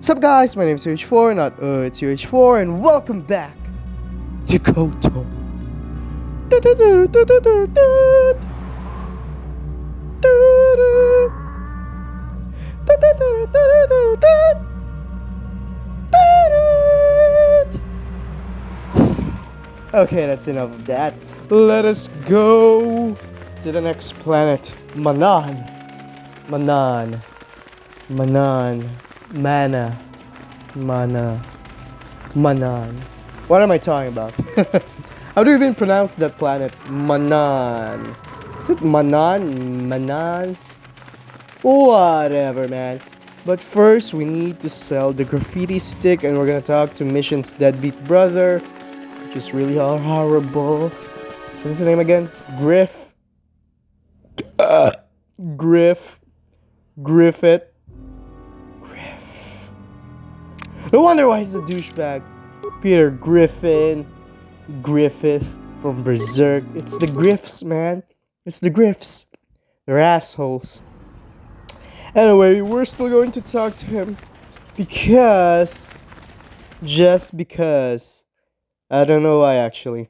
What's up guys, my name is UH4, not it's UH4, and welcome back to KOTOR. Okay, that's enough of that. Let us go to the next planet, Manan. Mana. What am I talking about? How do you even pronounce that planet? Manan. Is it Manan? Manan? Whatever, man. But first, we need to sell the graffiti stick, and we're gonna talk to Mission's deadbeat brother, which is really horrible. What's his name again? Griff. Griffith. No wonder why he's a douchebag. Peter Griffith from Berserk. It's the Griffs, man. It's the Griffs. They're assholes. Anyway, we're still going to talk to him just because. I don't know why actually.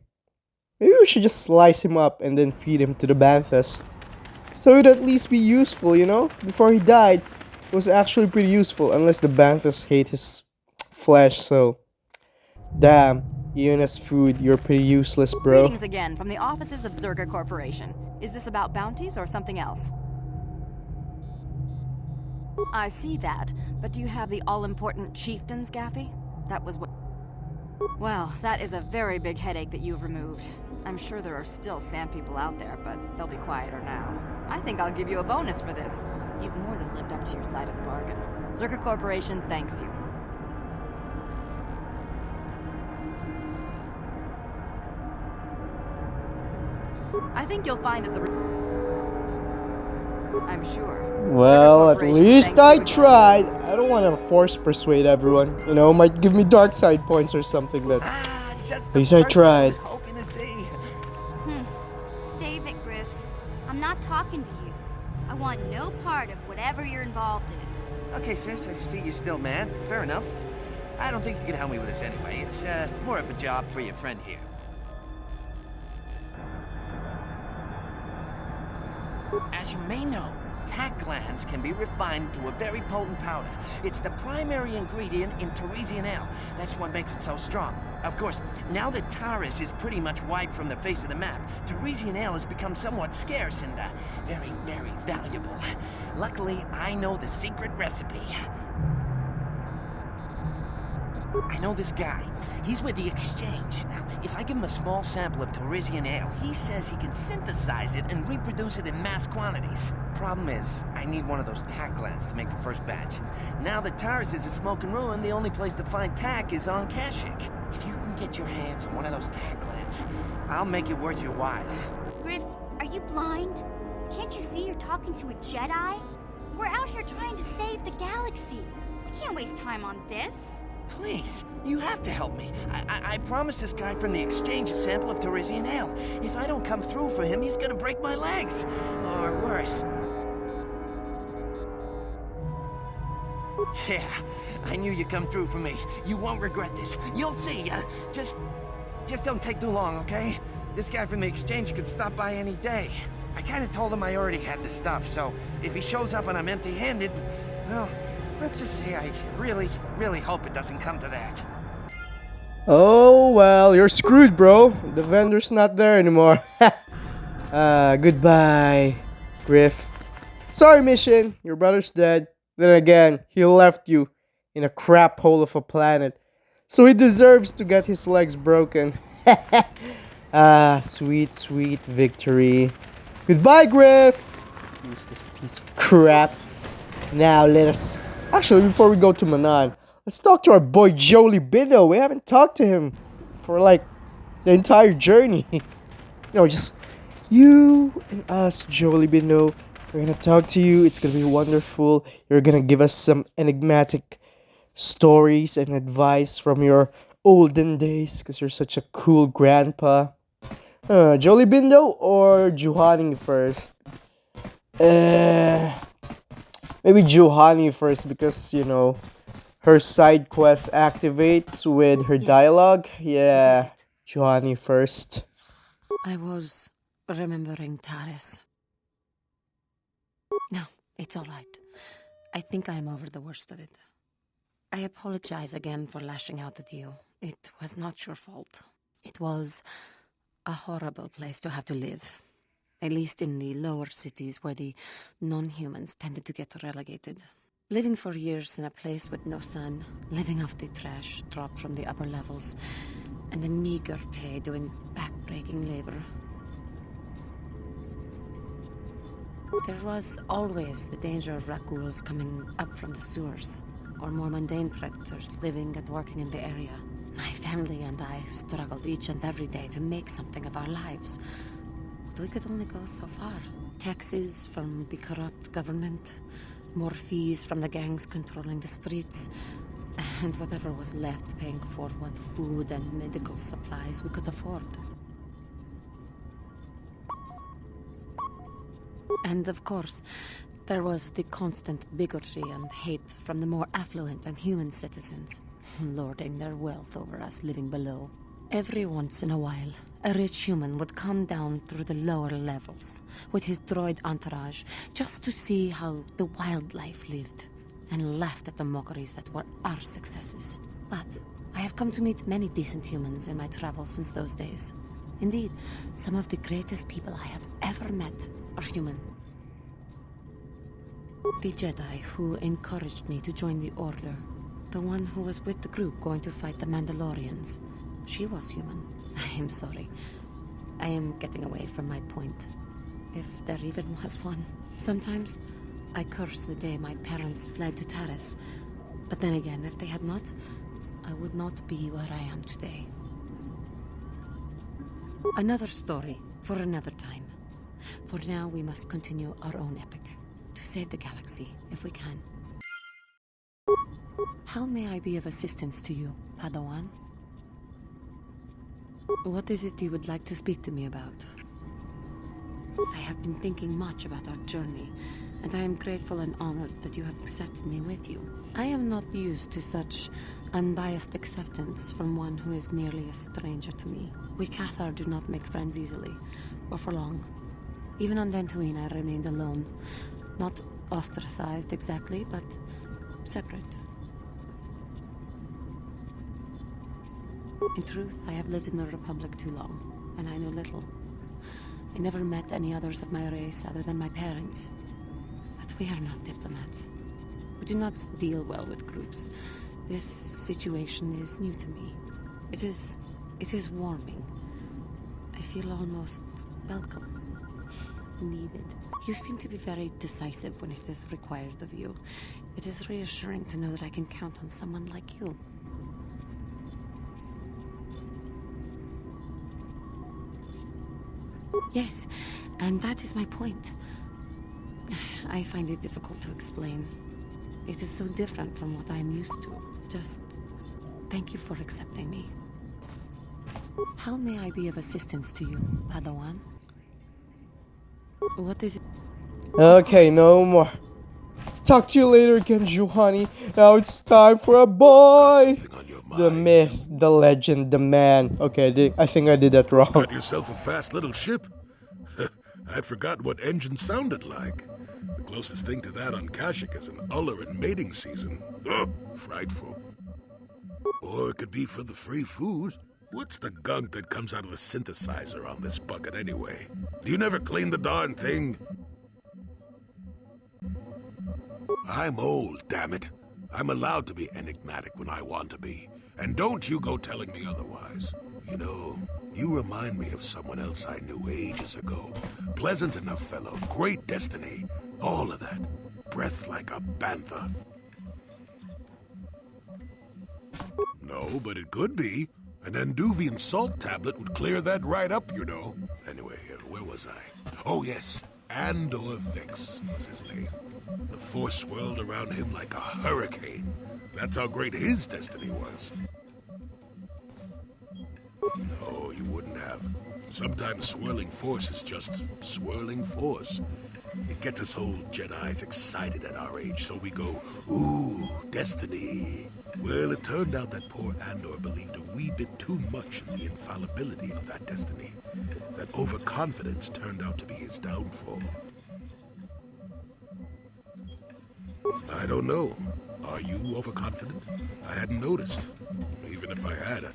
Maybe we should just slice him up and then feed him to the banthas. So it would at least be useful, you know? Before he died, it was actually pretty useful, unless the banthas hate his flesh, so damn, even as food, you're pretty useless, bro. Greetings again from the offices of Zerga Corporation. Is this about bounties or something else? I see that, but do you have the all-important chieftains, Gaffy? That was what... Well, that is a very big headache that you've removed. I'm sure there are still sand people out there, but they'll be quieter now. I think I'll give you a bonus for this. You've more than lived up to your side of the bargain. Zerga Corporation thanks you. I think you'll find that I'm sure. Well, at least I tried. I don't want to force persuade everyone. You know, might give me dark side points or something, but at least I tried. Save it, Griff. I'm not talking to you. I want no part of whatever you're involved in. Okay, sis, I see you still mad. Fair enough. I don't think you can help me with this anyway. It's more of a job for your friend here. As you may know, tack glands can be refined to a very potent powder. It's the primary ingredient in Teresian ale. That's what makes it so strong. Of course, now that Taurus is pretty much wiped from the face of the map, Teresian ale has become somewhat scarce and very, very valuable. Luckily, I know the secret recipe. I know this guy. He's with the Exchange. Now, if I give him a small sample of Teresian ale, he says he can synthesize it and reproduce it in mass quantities. Problem is, I need one of those tack glands to make the first batch. And now that Taurus is a smoking ruin, the only place to find tack is on Kashyyyk. If you can get your hands on one of those tack glands, I'll make it worth your while. Griff, are you blind? Can't you see you're talking to a Jedi? We're out here trying to save the galaxy. We can't waste time on this. Please, you have to help me. I promised this guy from the Exchange a sample of Teresian ale. If I don't come through for him, he's gonna break my legs. Or worse. Yeah, I knew you'd come through for me. You won't regret this. You'll see. Just don't take too long, okay? This guy from the Exchange could stop by any day. I kind of told him I already had the stuff, so if he shows up and I'm empty-handed, well... let's just say I really, really hope it doesn't come to that. Oh, well, you're screwed, bro. The vendor's not there anymore. Goodbye, Griff. Sorry, Mission. Your brother's dead. Then again, he left you in a crap hole of a planet. So he deserves to get his legs broken. Sweet, sweet victory. Goodbye, Griff. Useless piece of crap. Now let us... Actually, before we go to Manan, let's talk to our boy Jolie Bindo. We haven't talked to him for like the entire journey. You know, just you and us, Jolie Bindo. We're gonna talk to you. It's gonna be wonderful. You're gonna give us some enigmatic stories and advice from your olden days, because you're such a cool grandpa. Jolie Bindo or Juhani first? Maybe Juhani first, because, you know, her side quest activates with her Yes. dialogue. What Yeah, is it? Johnny first. I was remembering Taris. No, it's all right. I think I am over the worst of it. I apologize again for lashing out at you. It was not your fault. It was a horrible place to have to live. At least in the lower cities where the non-humans tended to get relegated. Living for years in a place with no sun, living off the trash dropped from the upper levels, and the meager pay doing back-breaking labor. There was always the danger of raghouls coming up from the sewers, or more mundane predators living and working in the area. My family and I struggled each and every day to make something of our lives. But we could only go so far. Taxes from the corrupt government, more fees from the gangs controlling the streets, and whatever was left paying for what food and medical supplies we could afford. And of course, there was the constant bigotry and hate from the more affluent and human citizens, lording their wealth over us living below. Every once in a while, a rich human would come down through the lower levels with his droid entourage just to see how the wildlife lived, and laughed at the mockeries that were our successes. But I have come to meet many decent humans in my travels since those days. Indeed, some of the greatest people I have ever met are human. The Jedi who encouraged me to join the Order. The one who was with the group going to fight the Mandalorians. She was human. I am sorry. I am getting away from my point. If there even was one. Sometimes, I curse the day my parents fled to Taris. But then again, if they had not, I would not be where I am today. Another story for another time. For now, we must continue our own epic. To save the galaxy, if we can. How may I be of assistance to you, Padawan? What is it you would like to speak to me about? I have been thinking much about our journey, and I am grateful and honored that you have accepted me with you. I am not used to such unbiased acceptance from one who is nearly a stranger to me. We Cathar do not make friends easily, or for long. Even on Dantooine I remained alone. Not ostracized exactly, but separate. In truth, I have lived in the Republic too long, and I know little. I never met any others of my race other than my parents. But we are not diplomats. We do not deal well with groups. This situation is new to me. It is warming. I feel almost welcome. Needed. You seem to be very decisive when it is required of you. It is reassuring to know that I can count on someone like you. Yes, and that is my point. I find it difficult to explain. It is so different from what I am used to. Just thank you for accepting me. How may I be of assistance to you, Padawan? What is it? Okay, no more. Talk to you later again, Juhani. Now it's time for a boy. Something on your The mind. myth, the legend, the man. Okay, I think I did that wrong. Got yourself a fast little ship? I'd forgotten what engine sounded like. The closest thing to that on Kashyyyk is an uller in mating season. Oh, frightful. Or it could be for the free food. What's the gunk that comes out of the synthesizer on this bucket anyway? Do you never clean the darn thing? I'm old, damn it. I'm allowed to be enigmatic when I want to be. And don't you go telling me otherwise. You know, you remind me of someone else I knew ages ago. Pleasant enough fellow, great destiny, all of that. Breath like a bantha. No, but it could be. An Anduvian salt tablet would clear that right up, you know. Anyway, where was I? Oh, yes. Andor Vex was his name. The force swirled around him like a hurricane. That's how great his destiny was. No, you wouldn't have. Sometimes swirling force is just swirling force. It gets us old Jedis excited at our age, so we go, ooh, destiny. Well, it turned out that poor Andor believed a wee bit too much in the infallibility of that destiny. That overconfidence turned out to be his downfall. I don't know. Are you overconfident? I hadn't noticed. Even if I had,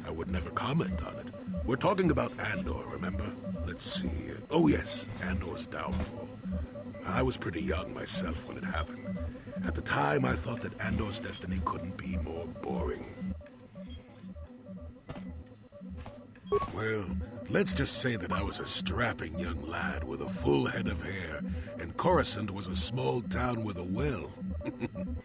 I would never comment on it. We're talking about Andor, remember? Let's see. Oh yes, Andor's downfall. I was pretty young myself when it happened. At the time, I thought that Andor's destiny couldn't be more boring. Well, let's just say that I was a strapping young lad with a full head of hair, and Coruscant was a small town with a well.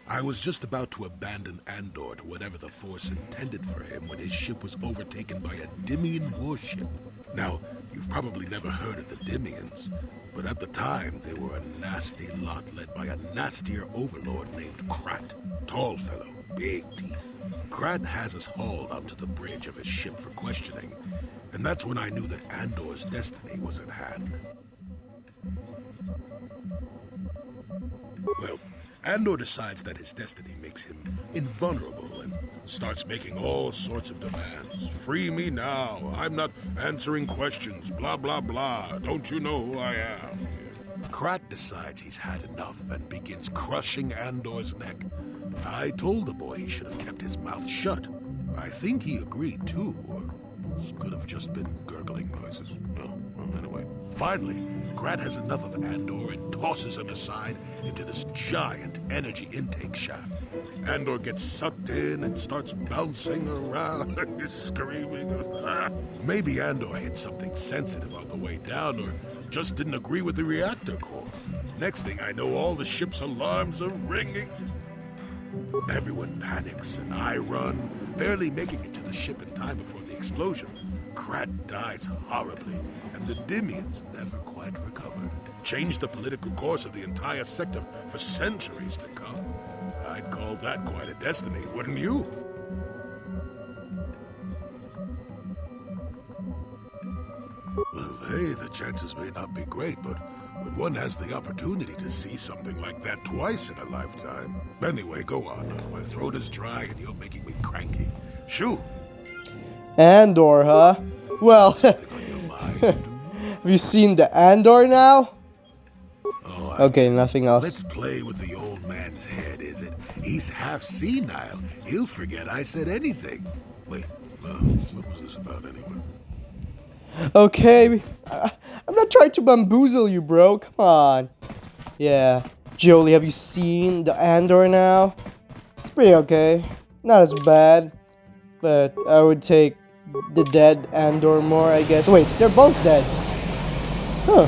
I was just about to abandon Andor to whatever the Force intended for him when his ship was overtaken by a Dimian warship. Now, you've probably never heard of the Dimians, but at the time they were a nasty lot led by a nastier overlord named Krat. Tall fellow, big teeth. Krat has us hauled onto the bridge of his ship for questioning, and that's when I knew that Andor's destiny was at hand. Well, Andor decides that his destiny makes him invulnerable and starts making all sorts of demands. Free me now. I'm not answering questions. Blah, blah, blah. Don't you know who I am? Krat decides he's had enough and begins crushing Andor's neck. I told the boy he should have kept his mouth shut. I think he agreed too, or could have just been gurgling noises. Oh, well, anyway. Finally, Krat has enough of Andor and tosses him aside into this giant energy intake shaft. Andor gets sucked in and starts bouncing around, screaming. Maybe Andor hit something sensitive on the way down, or just didn't agree with the reactor core. Next thing I know, all the ship's alarms are ringing. Everyone panics, and I run, barely making it to the ship in time before the explosion. Krat dies horribly, and the Dimians never quite recovered. Changed the political course of the entire sector for centuries to come. I'd call that quite a destiny, wouldn't you? Well, hey, the chances may not be great, but when one has the opportunity to see something like that twice in a lifetime. Anyway, go on. My throat is dry and you're making me cranky. Shoo! Andor, huh? Well, Something on your mind? have you seen the Andor now? Oh, Okay, nothing let's else. play with the old man's head, is it? He's half senile. He'll forget I said anything. Wait, what was this about anyway? Okay, I'm not trying to bamboozle you, bro. Come on. Yeah, Jolie, have you seen the Andor now? It's pretty okay. Not as bad, but I would take the dead Andor more, I guess. Wait, they're both dead. Huh.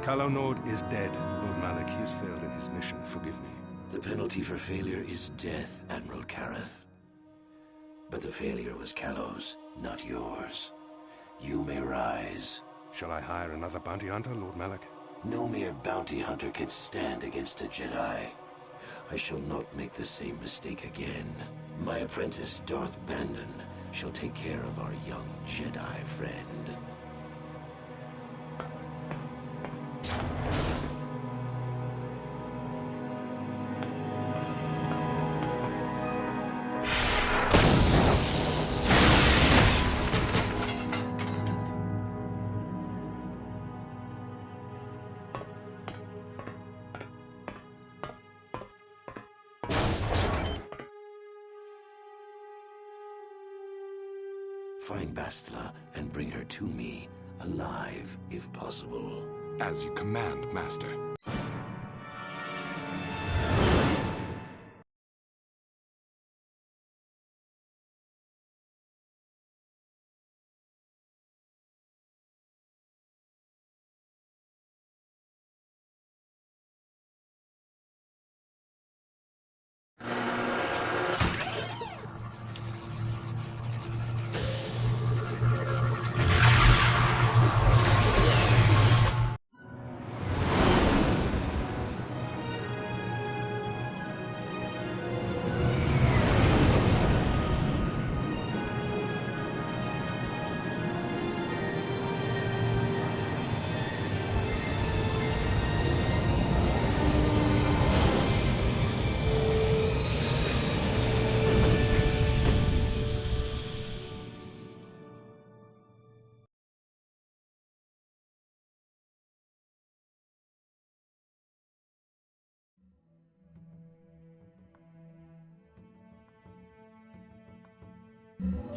Calo Nord is dead. Lord Malak, he has failed in his mission. Forgive me. The penalty for failure is death, Admiral Kareth. But the failure was Calo's, not yours. You may rise. Shall I hire another bounty hunter, Lord Malak? No mere bounty hunter can stand against a Jedi. I shall not make the same mistake again. My apprentice, Darth Bandon, shall take care of our young Jedi friend. Find Bastila and bring her to me, alive, if possible. As you command, Master.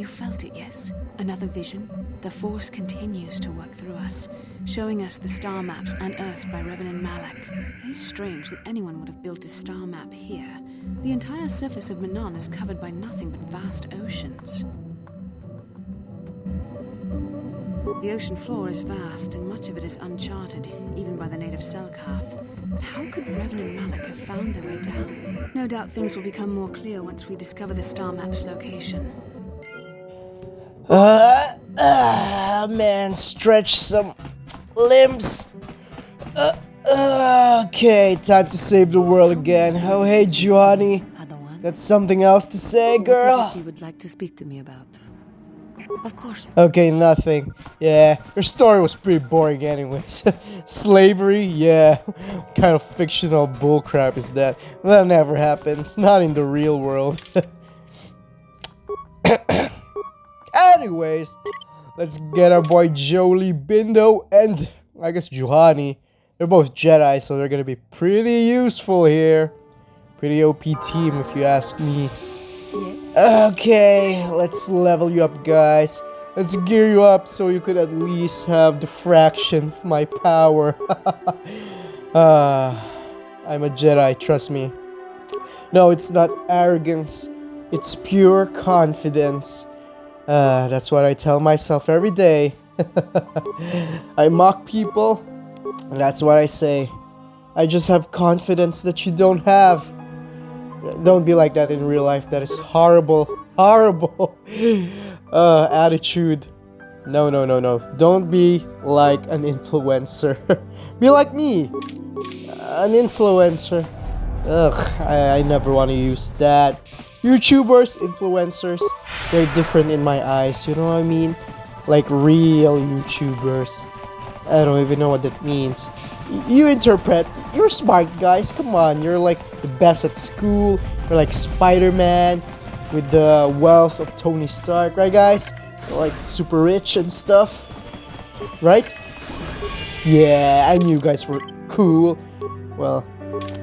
You felt it, yes? Another vision? The Force continues to work through us, showing us the star maps unearthed by Reverend Malak. It is strange that anyone would have built a star map here. The entire surface of Manon is covered by nothing but vast oceans. The ocean floor is vast, and much of it is uncharted, even by the native Selkath. But how could Revan and Malak have found their way down? No doubt things will become more clear once we discover the star map's location. Man, stretch some limbs. Okay, time to save the world again. Oh, hey, Giovanni. Got something else to say, girl? You would like to speak to me about? Of course. Okay, nothing. Yeah, your story was pretty boring anyways. Slavery? Yeah. What kind of fictional bullcrap is that? That never happens. Not in the real world. Anyways, let's get our boy Jolie Bindo and I guess Juhani. They're both Jedi, so they're gonna be pretty useful here. Pretty OP team if you ask me. Okay, let's level you up, guys. Let's gear you up so you could at least have the fraction of my power. I'm a Jedi, trust me. No, it's not arrogance. It's pure confidence. That's what I tell myself every day. I mock people, and that's what I say. I just have confidence that you don't have. Don't be like that in real life. That is horrible. Horrible. Attitude. No. Don't be like an influencer. Be like me. An influencer. Ugh, I never want to use that. YouTubers, influencers, they're different in my eyes. You know what I mean? Like real YouTubers. I don't even know what that means. You interpret. You're smart, guys. Come on. You're like the best at school. You're like Spider-Man with the wealth of Tony Stark, right, guys? You're like super rich and stuff, right? Yeah, I knew you guys were cool. Well,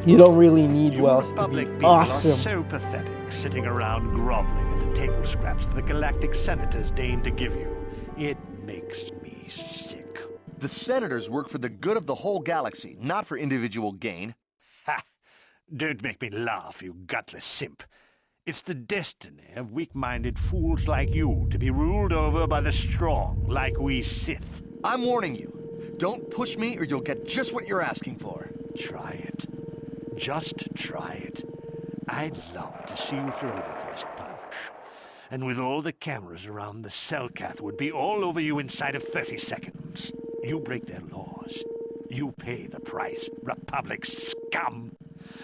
you don't really need wealth to be awesome. So pathetic, sitting around groveling at the table scraps the galactic senators deign to give you. It makes me sick. The senators work for the good of the whole galaxy, not for individual gain. Ha! Don't make me laugh, you gutless simp. It's the destiny of weak-minded fools like you to be ruled over by the strong, like we Sith. I'm warning you. Don't push me or you'll get just what you're asking for. Try it. Just try it. I'd love to see you throw the first punch. And with all the cameras around the Selkath would be all over you inside of 30 seconds. You break their laws. You pay the price, Republic scum.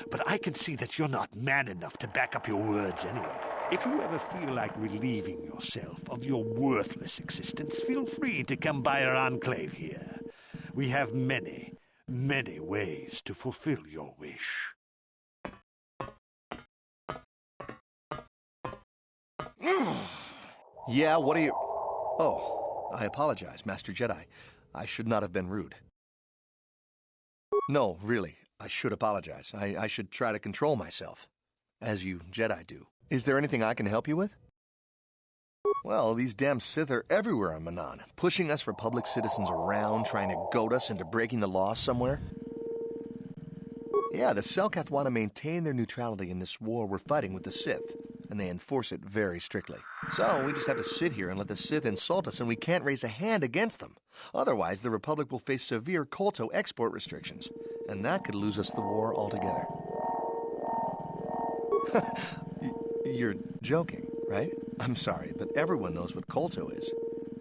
But I can see that you're not man enough to back up your words anyway. If you ever feel like relieving yourself of your worthless existence, feel free to come by our enclave here. We have many, many ways to fulfill your wish. Yeah, what are you... Oh, I apologize, Master Jedi. I should not have been rude. No, really, I should apologize. I should try to control myself, as you Jedi do. Is there anything I can help you with? Well, these damn Sith are everywhere on Manon, pushing us Republic citizens around, trying to goad us into breaking the law somewhere. Yeah, the Selkath want to maintain their neutrality in this war we're fighting with the Sith, and they enforce it very strictly. So we just have to sit here and let the Sith insult us, and we can't raise a hand against them. Otherwise, the Republic will face severe Kolto export restrictions, and that could lose us the war altogether. You're joking, right? I'm sorry, but everyone knows what Kolto is.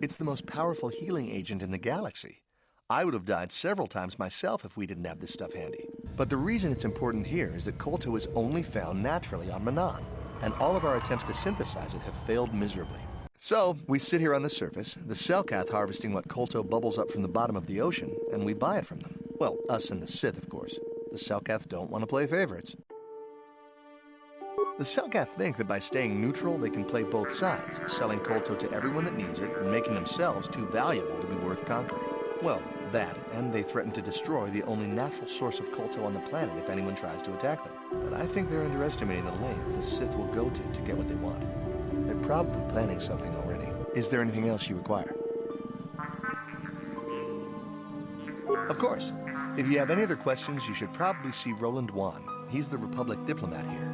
It's the most powerful healing agent in the galaxy. I would have died several times myself if we didn't have this stuff handy. But the reason it's important here is that Kolto is only found naturally on Manon, and all of our attempts to synthesize it have failed miserably. So, we sit here on the surface, the Selkath harvesting what Kolto bubbles up from the bottom of the ocean, and we buy it from them. Well, us and the Sith, of course. The Selkath don't want to play favorites. The Selkath think that by staying neutral, they can play both sides, selling Kolto to everyone that needs it, and making themselves too valuable to be worth conquering. Well, that, and they threaten to destroy the only natural source of Kolto on the planet if anyone tries to attack them. But I think they're underestimating the length the Sith will go to get what they want. They're probably planning something already. Is there anything else you require? Of course. If you have any other questions, you should probably see Roland Wan. He's the Republic diplomat here.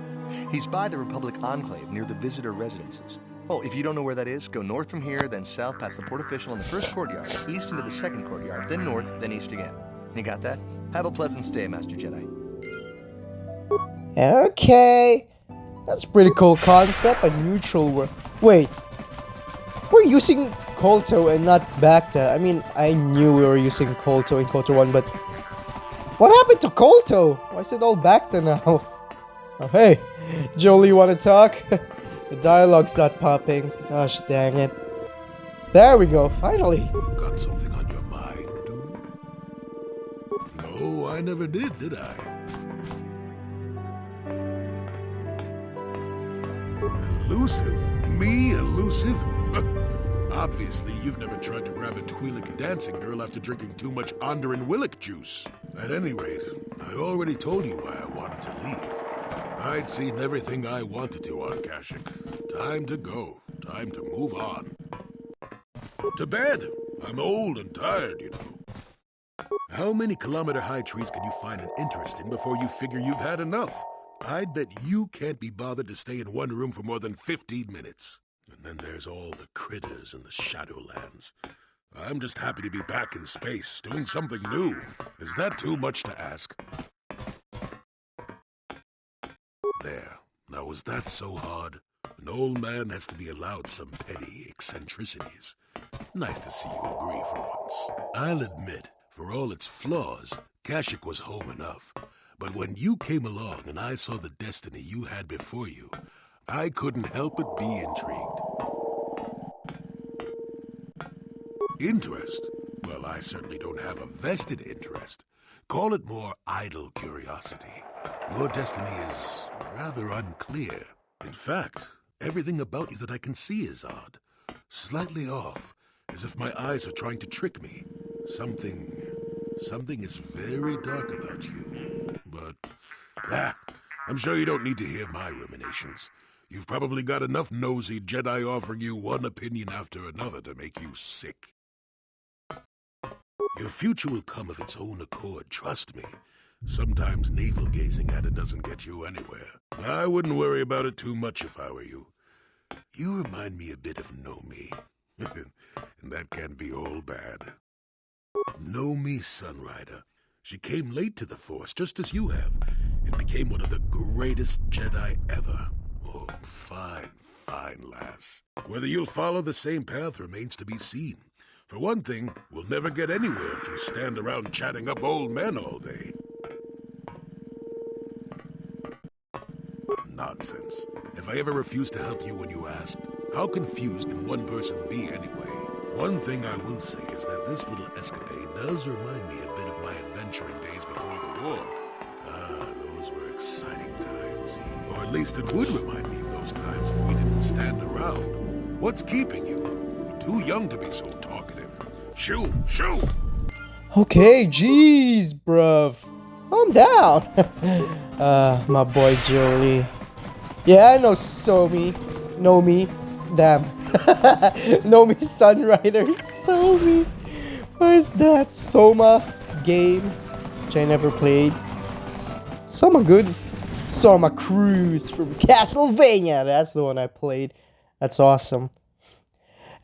He's by the Republic Enclave near the visitor residences. Oh, if you don't know where that is, go north from here, then south past the port official in the first courtyard, east into the second courtyard, then north, then east again. You got that? Have a pleasant stay, Master Jedi. Okay. That's a pretty cool concept, a neutral world. Wait. We're using Kolto and not Bacta. I mean, I knew we were using Kolto in KOTOR 1, but... What happened to Kolto? Why is it all Bacta now? Oh, hey. Jolie, wanna talk? The dialogue's not popping. Gosh dang it. There we go, finally. Got something on your mind, dude? No, I never did I? Elusive? Me, elusive? Obviously, you've never tried to grab a Twi'lek dancing girl after drinking too much Onderan Willick juice. At any rate, I already told you why I wanted to leave. I'd seen everything I wanted to on Kashyyyk. Time to go. Time to move on. To bed! I'm old and tired, you know. How many kilometer-high trees can you find an interest in before you figure you've had enough? I'd bet you can't be bothered to stay in one room for more than 15 minutes. And then there's all the critters in the Shadowlands. I'm just happy to be back in space, doing something new. Is that too much to ask? There. Now, was that so hard? An old man has to be allowed some petty eccentricities. Nice to see you agree for once. I'll admit, for all its flaws, Kashyyyk was home enough. But when you came along and I saw the destiny you had before you, I couldn't help but be intrigued. Interest? Well, I certainly don't have a vested interest. Call it more idle curiosity. Your destiny is rather unclear. In fact, everything about you that I can see is odd. Slightly off, as if my eyes are trying to trick me. Something is very dark about you. But, I'm sure you don't need to hear my ruminations. You've probably got enough nosy Jedi offering you one opinion after another to make you sick. Your future will come of its own accord, trust me. Sometimes navel-gazing at it doesn't get you anywhere. I wouldn't worry about it too much if I were you. You remind me a bit of Nomi. And that can be all bad. Nomi Sunrider. She came late to the Force, just as you have, and became one of the greatest Jedi ever. Oh, fine, fine lass. Whether you'll follow the same path remains to be seen. For one thing, we'll never get anywhere if you stand around chatting up old men all day. Nonsense. If I ever refused to help you when you asked, how confused can one person be anyway? One thing I will say is that this little escapade does remind me a bit of my adventuring days before the war. Those were exciting times. Or at least it would remind me of those times if we didn't stand around. What's keeping you? You're too young to be so talkative. Shoo! Shoo! Okay, jeez, bruv. Calm down. My boy Jolie. Yeah, I know Somi. Nomi. Damn. Nomi Sunrider. Somi. What is that? Soma game? Which I never played. Soma good. Soma Cruz from Castlevania. That's the one I played. That's awesome.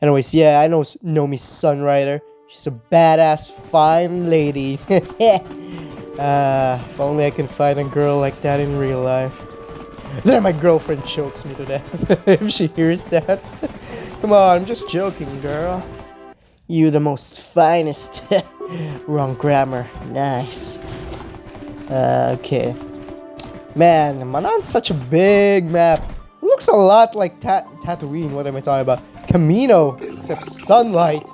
Anyways, yeah, I know Nomi Sunrider. She's a badass, fine lady. If only I can find a girl like that in real life. Then my girlfriend chokes me to death if she hears that. Come on, I'm just joking, girl. You the most finest. Wrong grammar. Nice. Okay. Man, Manon's such a big map. It looks a lot like Tatooine. What am I talking about? Camino, except sunlight.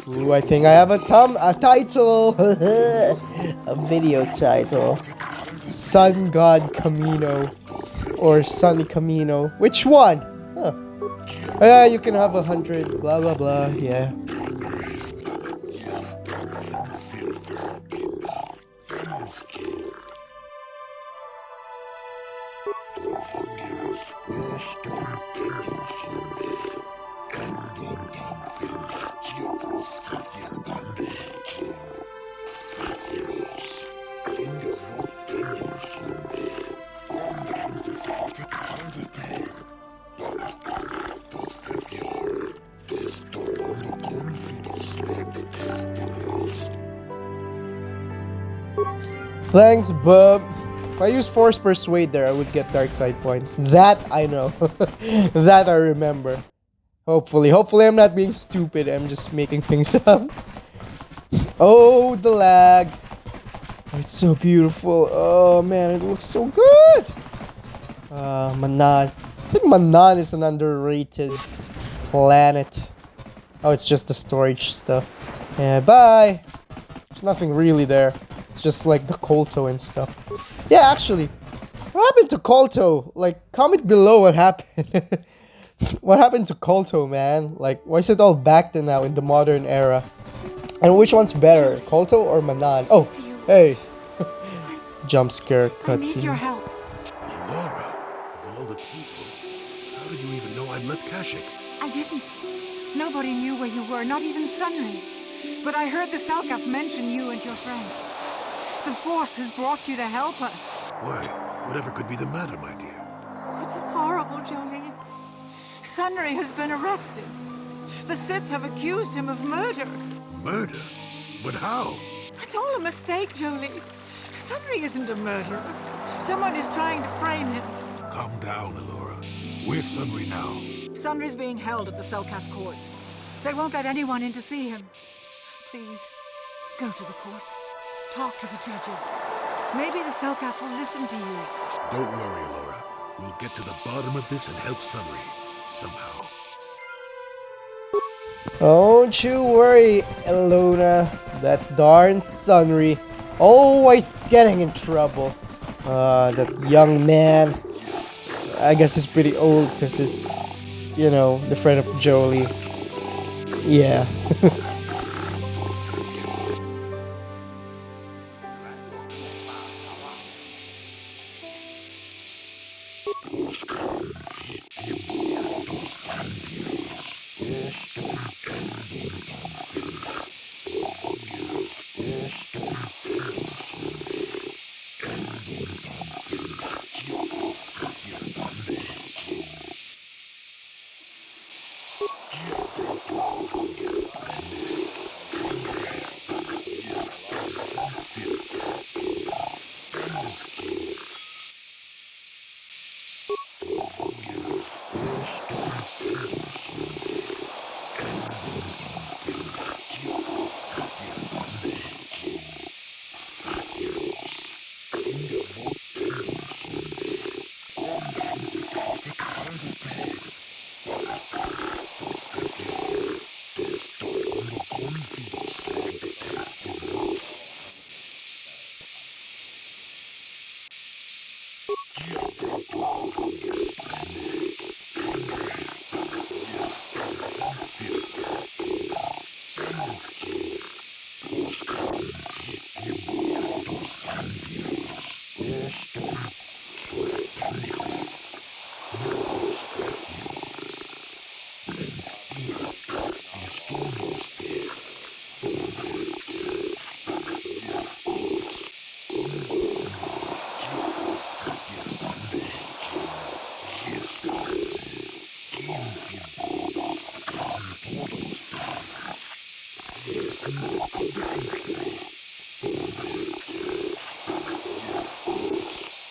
Ooh, I think I have a title. A video title. Sun God Camino. Or Sunny Camino. Which one? Huh. Yeah, you can have 100. Blah, blah, blah. Yeah. Thanks, bub. If I use Force Persuade there, I would get dark side points. That I know. That I remember. Hopefully. Hopefully I'm not being stupid. I'm just making things up. Oh, the lag. Oh, it's so beautiful. Oh, man. It looks so good. Manan. I think Manan is an underrated planet. Oh, it's just the storage stuff. Yeah, bye. There's nothing really there. It's just like the Kolto and stuff. Yeah, actually. What happened to Kolto? Like, comment below what happened. What happened to Kolto, man? Like, why is it all back to now in the modern era? And which one's better, Kolto or Manan? Oh, hey. Jump scare cutscene. help. Laura, of all the people, how did you even know I'd left Kashyyyk? I didn't. Nobody knew where you were, not even Sunray. But I heard the Selkath mention you and your friends. The Force has brought you to help us. Why? Whatever could be the matter, my dear? It's horrible, Jolie. Sunray has been arrested. The Sith have accused him of murder. Murder? But how? It's all a mistake, Jolie. Sunray isn't a murderer. Someone is trying to frame him. Calm down, Alora. Where's Sunry now? Sunry's being held at the Selkath courts. They won't let anyone in to see him. Please, go to the courts. Talk to the judges. Maybe the Selkath will listen to you. Don't worry, Alora. We'll get to the bottom of this and help Sunry. Somehow. Don't you worry, Elona. That darn Sunry. Always getting in trouble. That young man. I guess he's pretty old because he's, you know, the friend of Jolie. Yeah.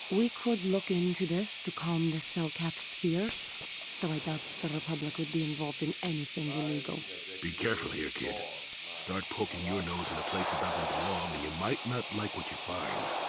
We could look into this to calm the Selkath's fears, though I doubt the Republic would be involved in anything illegal. Be careful here, kid. Start poking your nose in a place that doesn't belong, and you might not like what you find.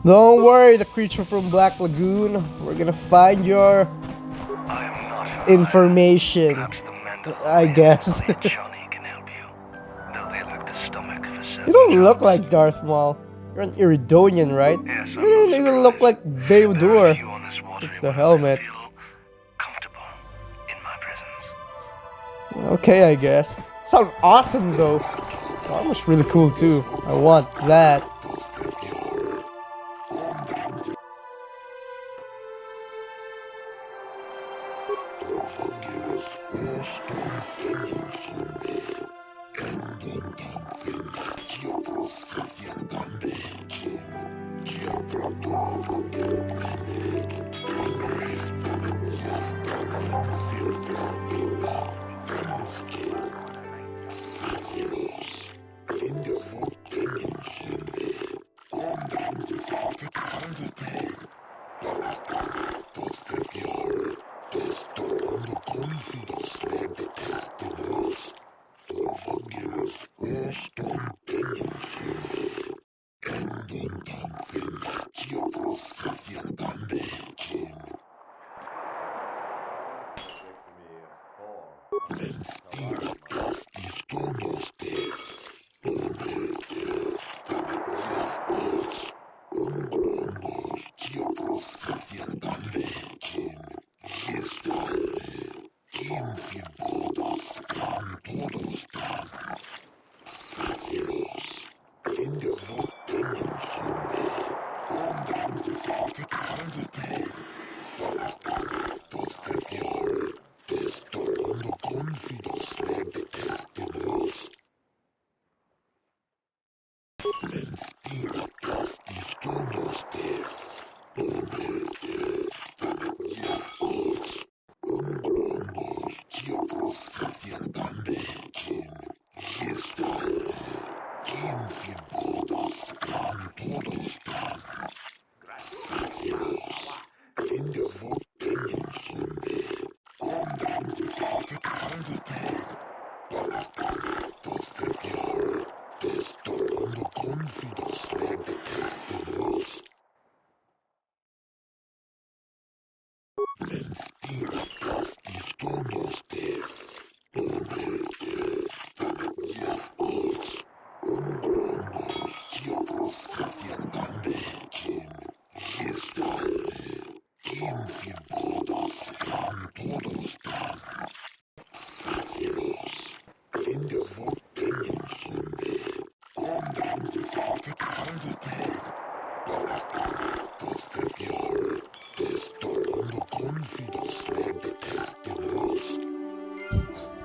Don't worry, the creature from Black Lagoon. We're gonna find your information. I guess. You don't look like Darth Maul. You're an Iridonian, right? You don't even look like Beodur. It's the helmet. Okay, I guess. Sound awesome though. The armor's really cool too. I want that.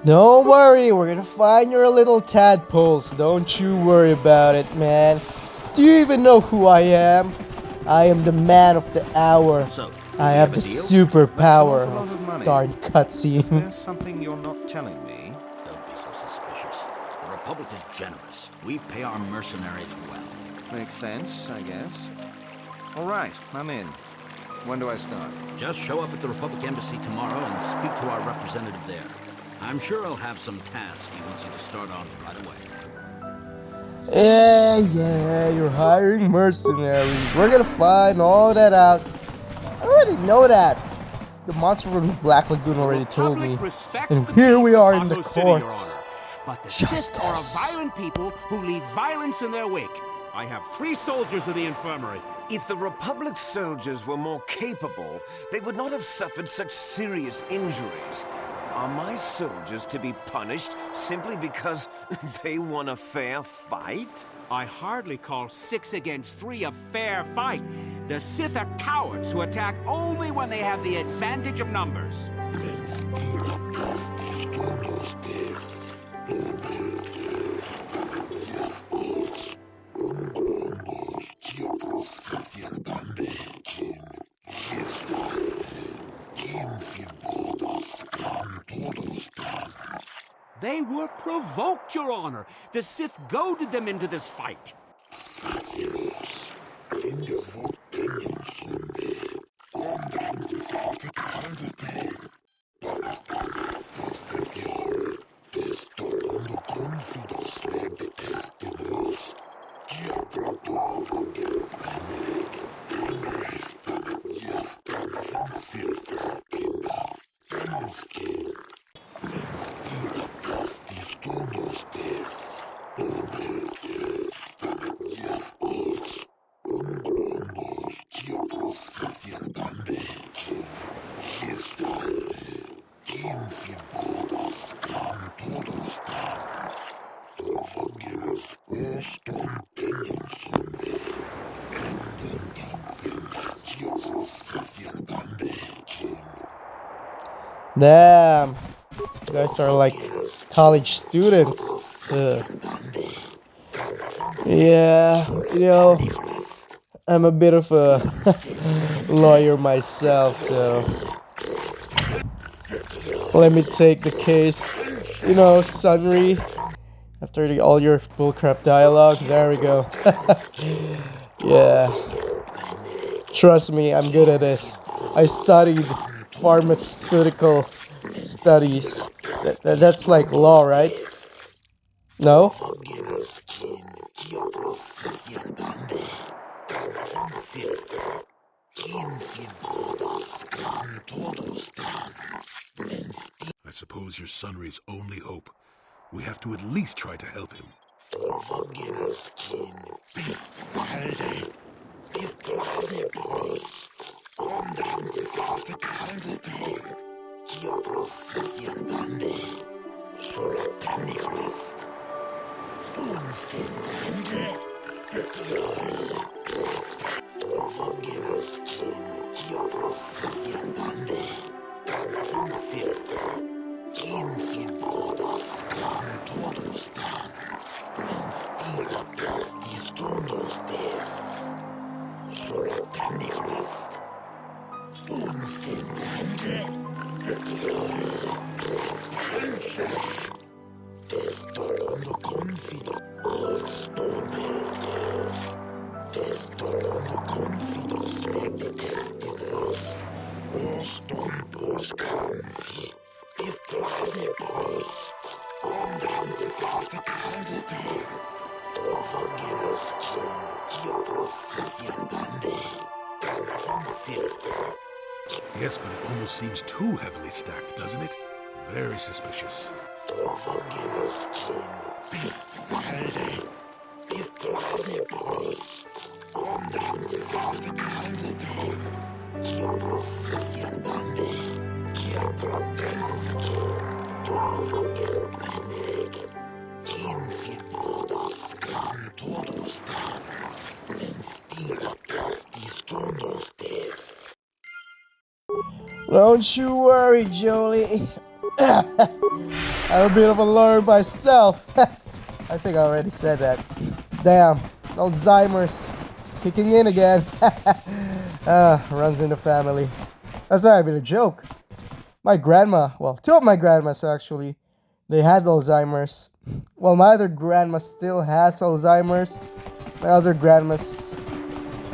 Don't worry, we're gonna find your little tadpoles. Don't you worry about it, man. Do you even know who I am? I am the man of the hour. So, I have the superpower. Darn cutscene. There's something you're not telling me. Don't be so suspicious. The Republic is generous. We pay our mercenaries well. Makes sense, I guess. All right, I'm in. When do I start? Just show up at the Republic Embassy tomorrow and speak to our representative there. I'm sure he'll have some tasks he wants you to start on right away. Yeah, you're hiring mercenaries. We're gonna find all that out. I already know that. The monster from the Black Lagoon already told me. And here we are in the courts. But the Sith are a violent people who leave violence in their wake. I have 3 soldiers of the infirmary. If the Republic soldiers were more capable, they would not have suffered such serious injuries. Are my soldiers to be punished simply because they won a fair fight? I hardly call 6 against 3 a fair fight. The Sith are cowards who attack only when they have the advantage of numbers. They were provoked, Your Honor. The Sith goaded them into this fight. Damn, you guys are like college students. Ugh. Yeah, I'm a bit of a lawyer myself, so let me take the case. Sunry. After all your bullcrap dialogue, there we go. Yeah, trust me, I'm good at this. I studied pharmaceutical studies. That's like law, right? No? I suppose you're Sunry's only hope. We have to at least try to help him. Yes, but it almost seems too heavily stacked, doesn't it? Very suspicious. Don't you worry, Jolie. I'm a bit of a lawyer myself. I think I already said that. Damn, Alzheimer's kicking in again. Runs in the family. That's not even a joke. My grandma, well, two of my grandmas actually, they had Alzheimer's. Well, my other grandma still has Alzheimer's. My other grandma's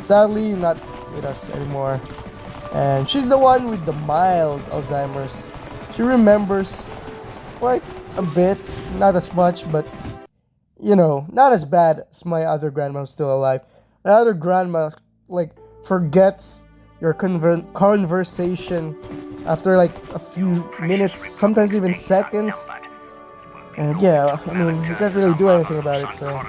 sadly not with us anymore. And she's the one with the mild Alzheimer's. She remembers quite a bit, not as much, but not as bad as my other grandma who's still alive. My other grandma, like, forgets your conversation after like a few minutes, sometimes even seconds. And yeah, I mean, you can't really do anything about it, so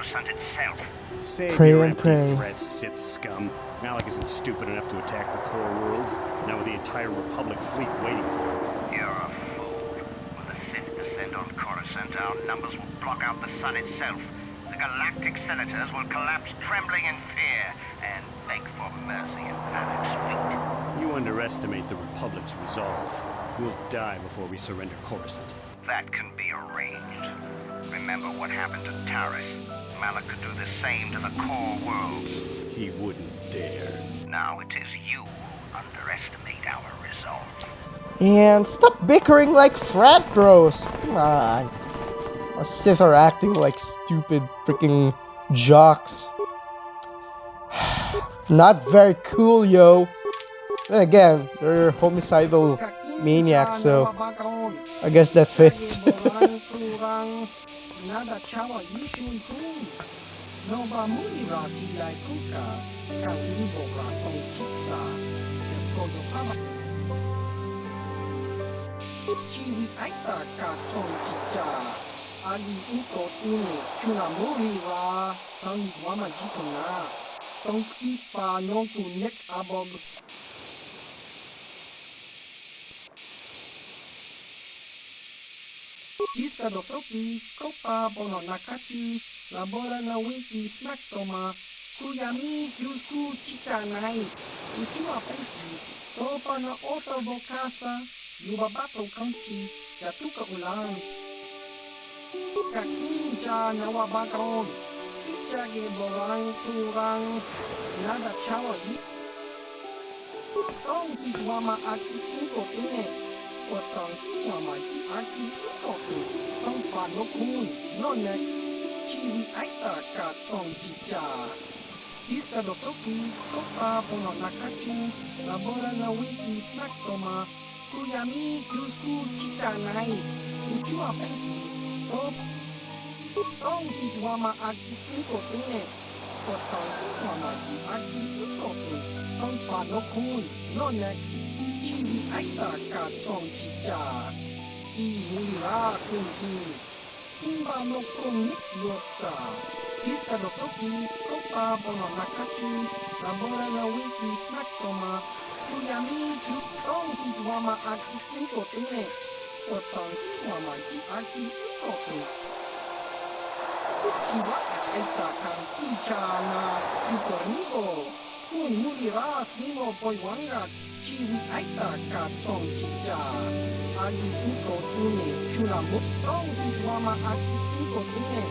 pray and pray. Sith scum. Malak isn't stupid enough to attack the core worlds, now with the entire Republic fleet waiting for him. You're a fool. When the Sith descend on Coruscant, our numbers will block out the sun itself. The galactic senators will collapse trembling in fear and beg for mercy at Malak's feet. You underestimate the Republic's resolve. We'll die before we surrender Coruscant. That can be arranged. Remember what happened to Taris. Malak could do the same to the core worlds. He wouldn't dare. Now it is you who underestimate our resolve. And stop bickering like frat bros. Come on. Our Sith are acting like stupid freaking jocks. Not very cool, yo. Then again, they're homicidal maniacs, so I guess that fits. Iska dosoki, kopa bono nakachu, labora na wiki smack toma, kuyami yusku chikanai, uchiwa penki, topa na ota bokasa, yubabato kanchi, yatuka ulan. Kakincha na wabakon, kichage borang turang, nada chawa yi. Tong hitwama aki inko tine, otong hitwama ki aki inko tu, tong pano kun, nonek, chiwi aita ka tong chicha. Iska dosoki, kopa bono nakachu, labora na wiki smack toma, kuyami yusku chikanai, uchiwa penki, top. Tong hitwama aki inko tine, otong hitwama ki aki inko tu, tong pano kun, nonek, chiwi aita ka tong chicha. I mulira kun in, kimba no kun nikyota. Iska dosoki, kopa bono nakachu, labora na wiki smack toma, kuyami yu tong hitwama aki inko tine, otong hitwama ki aki inko tu. Kiwa aita kan kichana, yukornigo, kun muliras nimo boywanga, chiwi aita ka tong chicha. Agi inko tune, chunamu, tong hitwama aki inko tune,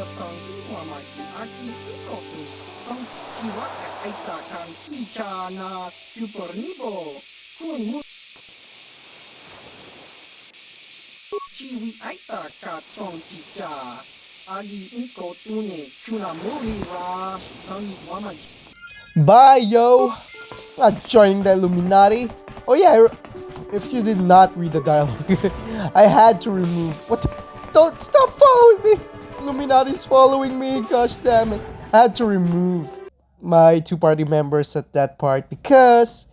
otong hitwama ki aki inko tu. Tong kiwa aita kan kichana, yukornigo, kun mu. Chiwi aita ka tong chicha. Agi inko tune, chunamuri ra, tong hitwama. Bye, yo! Not joining the Illuminati. Oh yeah, if you did not read the dialogue, I had to remove. What? Don't stop following me! Illuminati's following me. Gosh damn it! I had to remove my two party members at that part because,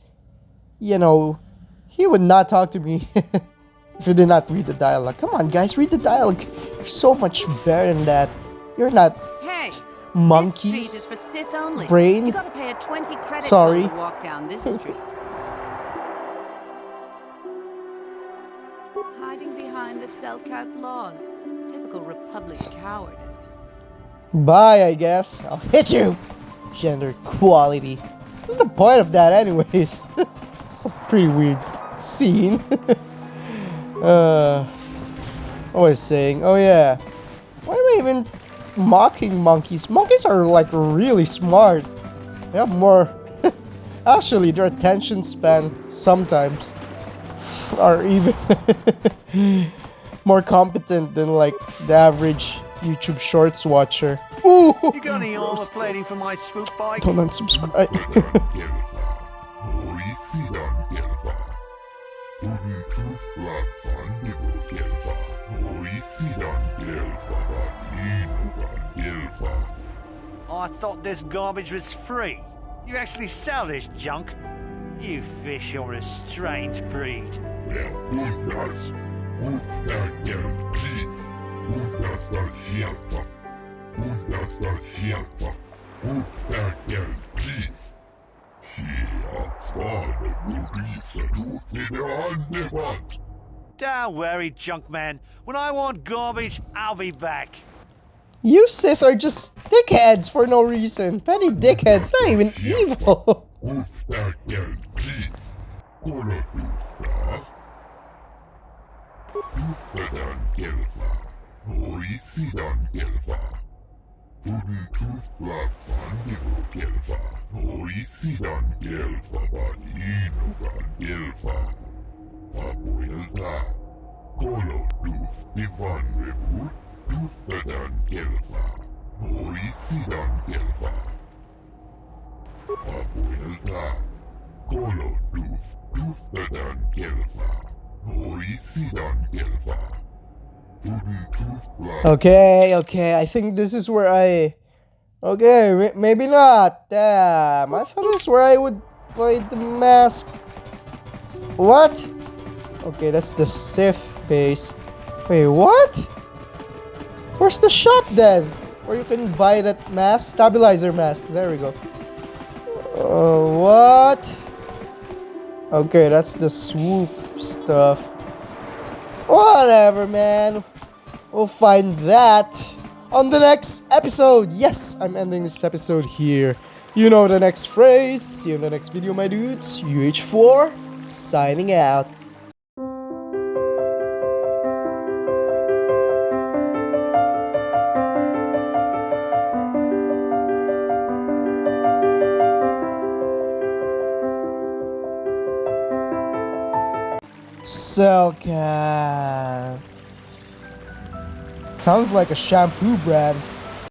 you know, he would not talk to me if you did not read the dialogue. Come on, guys, read the dialogue. You're so much better than that. You're not. Hey, monkeys. This street is for Sith only. Brain. You gotta pay a 20 credit Sorry. toll to walk down this street. Hiding behind the Selkath laws. Typical Republic cowardice. Bye, I guess. I'll hit you. Gender equality. What's the point of that, anyways? It's a pretty weird scene. What was I saying? Oh yeah. Why am I even mocking monkeys? Monkeys are like really smart. They have more. Actually, their attention span sometimes are even more competent than like the average YouTube Shorts watcher. Ooh! You got any armor plating for my swoop bike? Don't unsubscribe. I thought this garbage was free. You actually sell this junk? You fish are a strange breed. Don't worry, junk man. When I want garbage, I'll be back. You Sith are just dickheads for no reason. Petty dickheads, not even evil. Okay, I think this is where I... Okay, maybe not. Damn, I thought this is where I would play the mask. What? Okay, that's the Sith base. Wait, what? Where's the shop then? Where you can buy that mask? Stabilizer mask. There we go. What? Okay, that's the swoop stuff. Whatever, man. We'll find that on the next episode. Yes, I'm ending this episode here. You know the next phrase. See you in the next video, my dudes. UH4, signing out. Cellcath. Sounds like a shampoo brand.